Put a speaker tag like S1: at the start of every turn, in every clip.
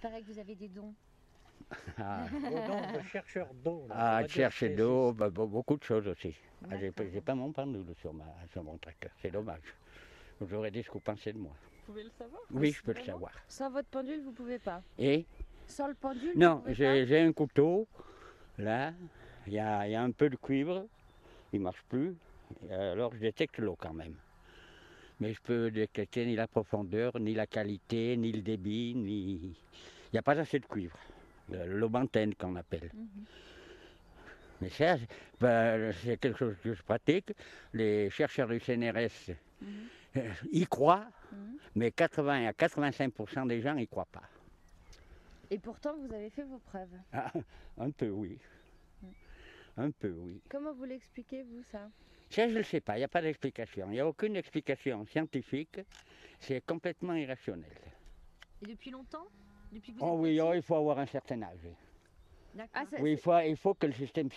S1: paraît que vous avez des dons.
S2: Ah,
S3: Vos dons de chercheur d'eau. là, on
S2: ah
S3: va
S2: de
S3: dire,
S2: chercher
S3: c'est-
S2: d'eau, beaucoup de choses aussi. Ah,
S1: D'accord.
S2: j'ai pas mon pendule sur mon tracteur, c'est dommage. J'aurais dit ce que vous pensez de moi.
S4: Vous pouvez le savoir?
S2: Oui, je peux le
S4: Vraiment?
S2: savoir.
S1: Sans votre pendule, vous pouvez pas.
S2: Et
S1: Sans le pendule,
S2: non,
S1: vous pouvez
S2: j'ai un couteau, là, il y a un peu de cuivre, il ne marche plus, alors je détecte l'eau quand même. Mais je peux détecter ni la profondeur, ni la qualité, ni le débit, ni... Il n'y a pas assez de cuivre, l'aubantène qu'on appelle.
S1: pas.
S2: Mais ça, c'est quelque chose que je pratique. Les chercheurs du CNRS y croient,
S1: Mhm.
S2: mais 80 à 85% des gens n'y croient pas.
S1: Et pourtant, vous avez fait vos preuves.
S2: Ah, un peu, oui. Un peu, oui.
S1: Comment vous l'expliquez, vous, ça?
S2: Ça, je ne le sais pas, il n'y a pas d'explication. Il n'y a aucune explication scientifique. C'est complètement irrationnel.
S1: Et depuis longtemps? Depuis que vous
S2: Oh
S1: êtes
S2: oui,
S1: petit?
S2: oh, il faut avoir un certain âge.
S1: D'accord. Ah, ça,
S2: Oui, il faut que le système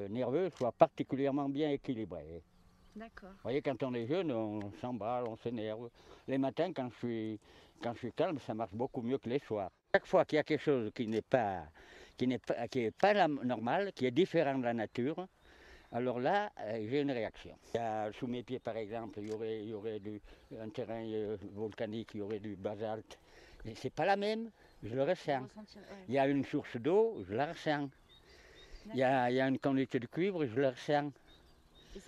S2: nerveux soit particulièrement bien équilibré.
S1: D'accord.
S2: Vous voyez, quand on est jeune, on s'emballe, on s'énerve. Les matins, quand je suis calme, ça marche beaucoup mieux que les soirs. Chaque fois qu'il y a quelque chose qui n'est pas normal, qui est différent de la nature, alors là, j'ai une réaction. Sous mes pieds, par exemple, il y aurait un terrain volcanique, il y aurait du basalte. Et c'est pas la même, je le ressens. Il y a une source d'eau, je la ressens. Il y a une quantité de cuivre, je le ressens.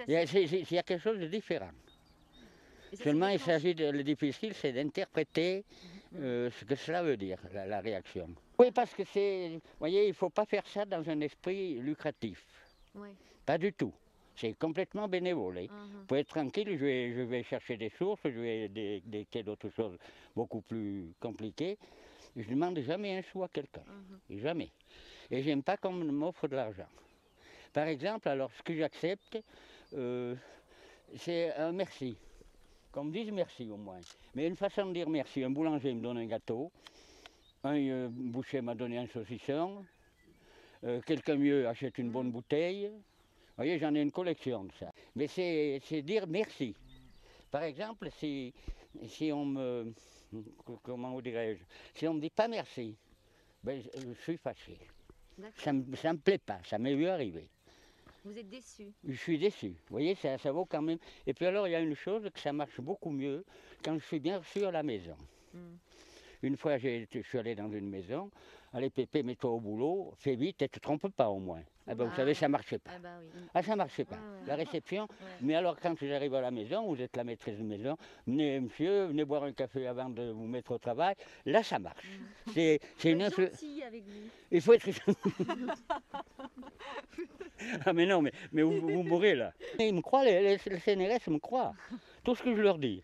S2: Il y a quelque chose de différent. Seulement, le difficile, c'est d'interpréter ce que cela veut dire, la réaction. Oui, parce que vous voyez, il ne faut pas faire ça dans un esprit lucratif.
S1: Oui.
S2: Pas du tout. C'est complètement bénévole. Pour être tranquille, je vais chercher des sources, je vais détecter d'autres choses beaucoup plus compliquées. Je ne demande jamais un sou à quelqu'un. Jamais. Et j'aime pas qu'on m'offre de l'argent. Par exemple, alors ce que j'accepte, c'est un merci. Qu'on me dise merci au moins. Mais une façon de dire merci. Un boulanger me donne un gâteau, un boucher m'a donné un saucisson, quelqu'un mieux achète une bonne bouteille. Vous voyez, j'en ai une collection de ça. Mais c'est dire merci. Par exemple, si on me... Comment dirais-je? Si on me dit pas merci, ben, je suis fâché. Ça me plaît pas, ça m'est vu arriver.
S1: Vous êtes déçu?
S2: Je suis déçu. Vous voyez, ça vaut quand même. Et puis alors, il y a une chose, que ça marche beaucoup mieux quand je suis bien reçu à la maison. Une fois, je suis allé dans une maison. Allez, Pépé, mets-toi au boulot, fais vite et te trompe pas au moins. Ah ben, vous savez, ça ne marchait pas. Ah, ça ne marchait pas. La réception. Mais alors, quand j'arrive à la maison, vous êtes la maîtresse de maison, venez, monsieur, venez boire un café avant de vous mettre au travail. Là, ça marche. C'est une influence.
S1: Gentil avec vous.
S2: Il faut être. Ah, mais non, mais vous mourrez là. Ils me croient, le CNRS me croient. Tout ce que je leur dis.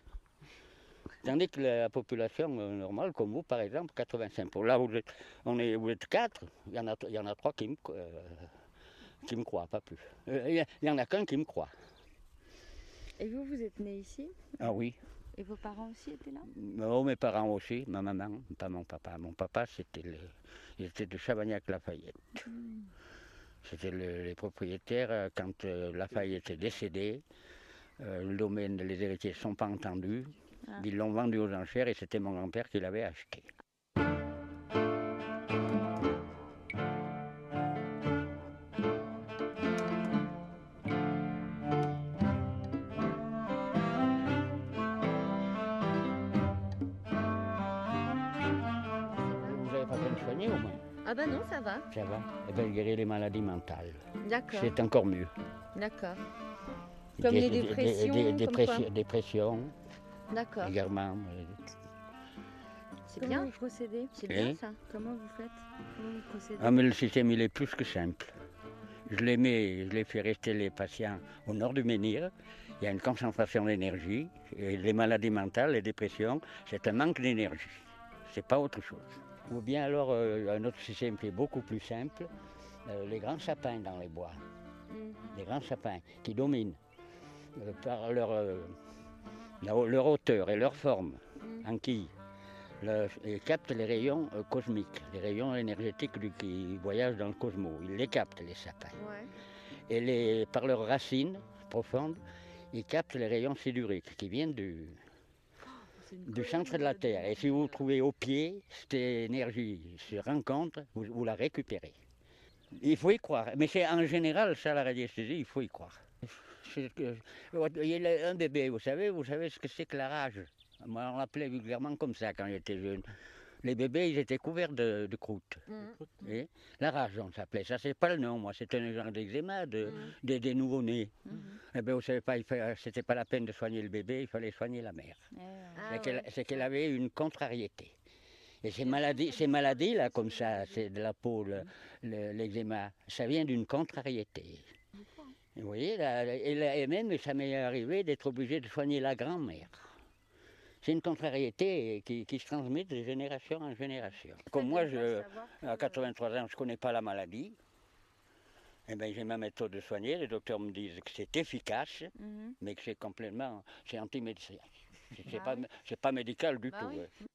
S2: Tandis que la population normale, comme vous par exemple, 85. Là, vous êtes 4, il y en a 3 qui me croient, pas plus. Il n'y en a qu'un qui me croit.
S1: Et vous, vous êtes né ici?
S2: Ah oui.
S1: Et vos parents aussi étaient là?
S2: Oh, mes parents aussi, ma maman, pas mon papa. Mon papa, il était de Chavagnac-Lafayette. C'était les propriétaires, quand Lafayette est décédé, le domaine, les héritiers ne sont pas entendus. Ils l'ont vendu aux enchères et c'était mon grand-père qui l'avait acheté. Vous n'avez pas besoin de soigner au moins?
S1: Ah bah non, ça va.
S2: Ça va. Eh bien, guérir les maladies mentales.
S1: D'accord.
S2: C'est encore mieux.
S1: D'accord. Comme les dépressions,
S2: Dépression,
S1: D'accord.
S2: également.
S1: C'est bien. Comment vous procédez? C'est bien ça. Comment vous faites? Comment vous procédez?
S2: Ah, mais le système, il est plus que simple. Je les fais rester les patients au nord du menhir. Il y a une concentration d'énergie. Et les maladies mentales, les dépressions, c'est un manque d'énergie. C'est pas autre chose. Ou bien alors, un autre système qui est beaucoup plus simple, les grands sapins dans les bois. Les grands sapins qui dominent par leur hauteur et leur forme en quille. Ils captent les rayons cosmiques, les rayons énergétiques qui voyagent dans le cosmos. Ils les captent, les sapins. Ouais. Et par leurs racines profondes, ils captent les rayons sidériques qui viennent du... du centre de la Terre. Et si vous vous trouvez au pied, cette énergie se rencontre, vous la récupérez. Il faut y croire. Mais c'est en général, ça, la radiesthésie, il faut y croire. Il y a un bébé, vous savez ce que c'est que la rage. Moi, on l'appelait vulgairement comme ça quand j'étais jeune. Les bébés, ils étaient couverts de croûte. Et la rage, on s'appelait. Ça, c'est pas le nom, moi. C'est un genre d'eczéma des nouveau-nés. Eh bien, vous savez pas, c'était pas la peine de soigner le bébé, il fallait soigner la mère. C'est qu'elle avait une contrariété. Et ces maladies-là, comme ça, c'est de la peau, l'eczéma, ça vient d'une contrariété. Vous voyez, et même, ça m'est arrivé d'être obligé de soigner la grand-mère. C'est une contrariété qui se transmet de génération en génération. Comme moi, à 83 ans, je ne connais pas la maladie. Eh bien, j'ai ma méthode de soigner. Les docteurs me disent que c'est efficace, mais que c'est anti-médecin. C'est pas médical du tout.
S1: Oui.